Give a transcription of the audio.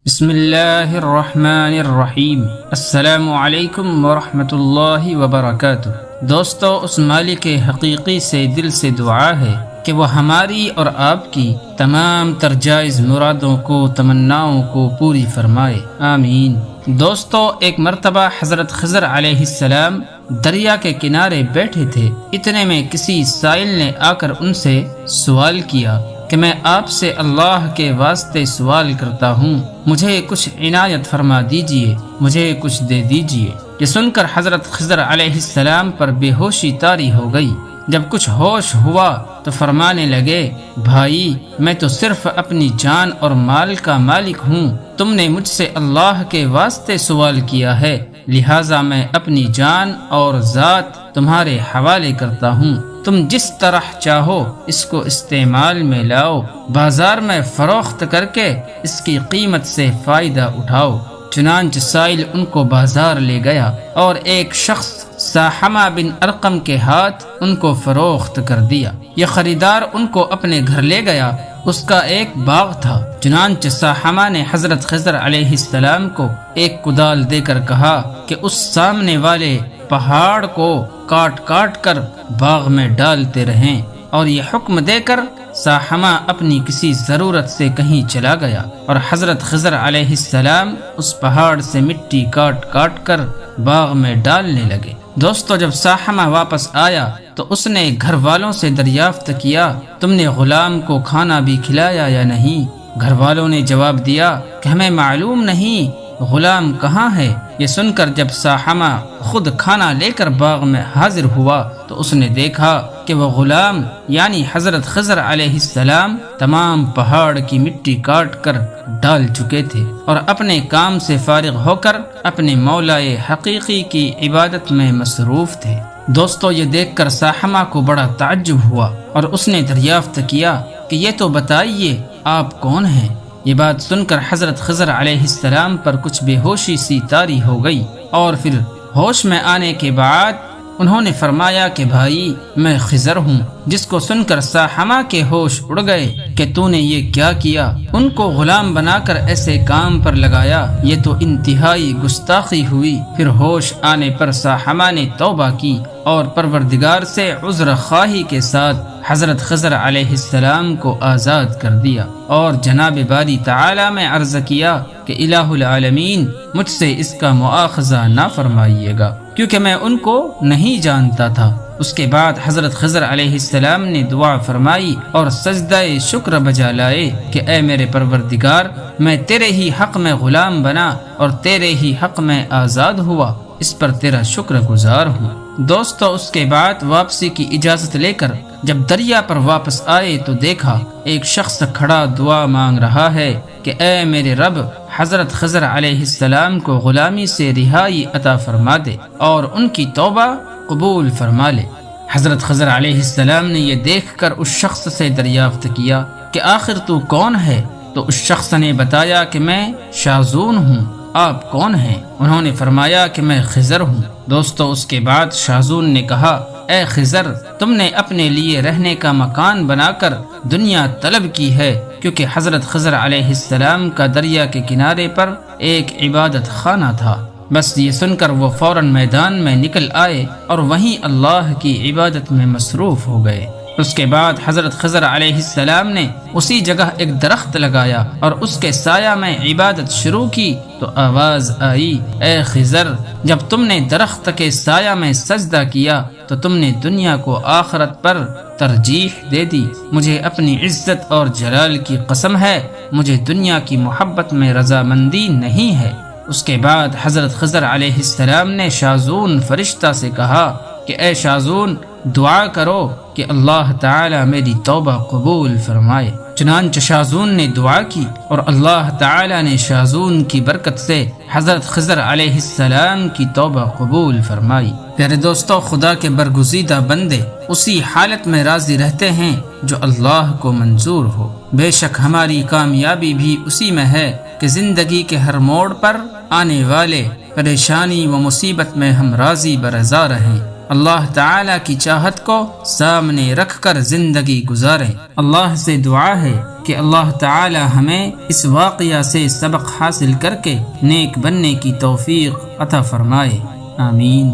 بسم اللہ الرحمن الرحیم۔ السلام علیکم ورحمۃ اللہ وبرکاتہ۔ دوستو، اس مالک حقیقی سے دل سے دعا ہے کہ وہ ہماری اور آپ کی تمام تر جائز مرادوں کو، تمناؤں کو پوری فرمائے، آمین۔ دوستو، ایک مرتبہ حضرت خضر علیہ السلام دریا کے کنارے بیٹھے تھے۔ اتنے میں کسی سائل نے آ کر ان سے سوال کیا کہ میں آپ سے اللہ کے واسطے سوال کرتا ہوں، مجھے کچھ عنایت فرما دیجئے، مجھے کچھ دے دیجئے۔ یہ سن کر حضرت خضر علیہ السلام پر بے ہوشی طاری ہو گئی۔ جب کچھ ہوش ہوا تو فرمانے لگے، بھائی، میں تو صرف اپنی جان اور مال کا مالک ہوں، تم نے مجھ سے اللہ کے واسطے سوال کیا ہے، لہٰذا میں اپنی جان اور ذات تمہارے حوالے کرتا ہوں، تم جس طرح چاہو اس کو استعمال میں لاؤ، بازار میں فروخت کر کے اس کی قیمت سے فائدہ اٹھاؤ۔ چنانچہ سائل ان کو بازار لے گیا اور ایک شخص ساحمہ بن ارقم کے ہاتھ ان کو فروخت کر دیا۔ یہ خریدار ان کو اپنے گھر لے گیا، اس کا ایک باغ تھا۔ چنانچہ ساحمہ نے حضرت خضر علیہ السلام کو ایک کدال دے کر کہا کہ اس سامنے والے پہاڑ کو کاٹ کاٹ کر باغ میں ڈالتے رہیں، اور یہ حکم دے کر ساحمہ اپنی کسی ضرورت سے کہیں چلا گیا، اور حضرت خضر علیہ السلام اس پہاڑ سے مٹی کاٹ کاٹ کر باغ میں ڈالنے لگے۔ دوستو، جب ساحمہ واپس آیا تو اس نے گھر والوں سے دریافت کیا، تم نے غلام کو کھانا بھی کھلایا یا نہیں؟ گھر والوں نے جواب دیا کہ ہمیں معلوم نہیں غلام کہاں ہے۔ یہ سن کر جب ساحمہ خود کھانا لے کر باغ میں حاضر ہوا تو اس نے دیکھا کہ وہ غلام یعنی حضرت خضر علیہ السلام تمام پہاڑ کی مٹی کاٹ کر ڈال چکے تھے اور اپنے کام سے فارغ ہو کر اپنے مولائے حقیقی کی عبادت میں مصروف تھے۔ دوستو، یہ دیکھ کر ساحمہ کو بڑا تعجب ہوا اور اس نے دریافت کیا کہ یہ تو بتائیے آپ کون ہیں؟ یہ بات سن کر حضرت خضر علیہ السلام پر کچھ بے ہوشی سی طاری ہو گئی، اور پھر ہوش میں آنے کے بعد انہوں نے فرمایا کہ بھائی، میں خضر ہوں۔ جس کو سن کر ساحمہ کے ہوش اڑ گئے کہ تو نے یہ کیا کیا، ان کو غلام بنا کر ایسے کام پر لگایا، یہ تو انتہائی گستاخی ہوئی۔ پھر ہوش آنے پر ساحمہ نے توبہ کی اور پروردگار سے عذر خواہی کے ساتھ حضرت خضر علیہ السلام کو آزاد کر دیا، اور جناب باری تعالی میں عرض کیا کہ الہ العالمین مجھ سے اس کا مؤاخذہ نہ فرمائیے گا، کیونکہ میں ان کو نہیں جانتا تھا۔ اس کے بعد حضرت خضر علیہ السلام نے دعا فرمائی اور سجدہ شکر بجا لائے کہ اے میرے پروردگار، میں تیرے ہی حق میں غلام بنا اور تیرے ہی حق میں آزاد ہوا، اس پر تیرا شکر گزار ہوں۔ دوستو، اس کے بعد واپسی کی اجازت لے کر جب دریا پر واپس آئے تو دیکھا ایک شخص کھڑا دعا مانگ رہا ہے کہ اے میرے رب، حضرت خضر علیہ السلام کو غلامی سے رہائی عطا فرما دے اور ان کی توبہ قبول فرما لے۔ حضرت خضر علیہ السلام نے یہ دیکھ کر اس شخص سے دریافت کیا کہ آخر تو کون ہے؟ تو اس شخص نے بتایا کہ میں شاذون ہوں، آپ کون ہیں؟ انہوں نے فرمایا کہ میں خضر ہوں۔ دوستو، اس کے بعد شاذون نے کہا، اے خضر، تم نے اپنے لیے رہنے کا مکان بنا کر دنیا طلب کی ہے، کیونکہ حضرت خضر علیہ السلام کا دریا کے کنارے پر ایک عبادت خانہ تھا۔ بس یہ سن کر وہ فوراً میدان میں نکل آئے اور وہیں اللہ کی عبادت میں مصروف ہو گئے۔ اس کے بعد حضرت خضر علیہ السلام نے اسی جگہ ایک درخت لگایا اور اس کے سایہ میں عبادت شروع کی تو آواز آئی، اے خضر، جب تم نے درخت کے سایہ میں سجدہ کیا تو تم نے دنیا کو آخرت پر ترجیح دے دی۔ مجھے اپنی عزت اور جلال کی قسم ہے، مجھے دنیا کی محبت میں رضامندی نہیں ہے۔ اس کے بعد حضرت خضر علیہ السلام نے شاذون فرشتہ سے کہا کہ اے شاذون، دعا کرو کہ اللہ تعالی میری توبہ قبول فرمائے۔ چنانچہ شاذون نے دعا کی اور اللہ تعالی نے شاذون کی برکت سے حضرت خضر علیہ السلام کی توبہ قبول فرمائی۔ پیارے دوستو، خدا کے برگزیدہ بندے اسی حالت میں راضی رہتے ہیں جو اللہ کو منظور ہو۔ بے شک ہماری کامیابی بھی اسی میں ہے کہ زندگی کے ہر موڑ پر آنے والے پریشانی و مصیبت میں ہم راضی برضا رہیں، اللہ تعالیٰ کی چاہت کو سامنے رکھ کر زندگی گزاریں۔ اللہ سے دعا ہے کہ اللہ تعالیٰ ہمیں اس واقعہ سے سبق حاصل کر کے نیک بننے کی توفیق عطا فرمائے، آمین۔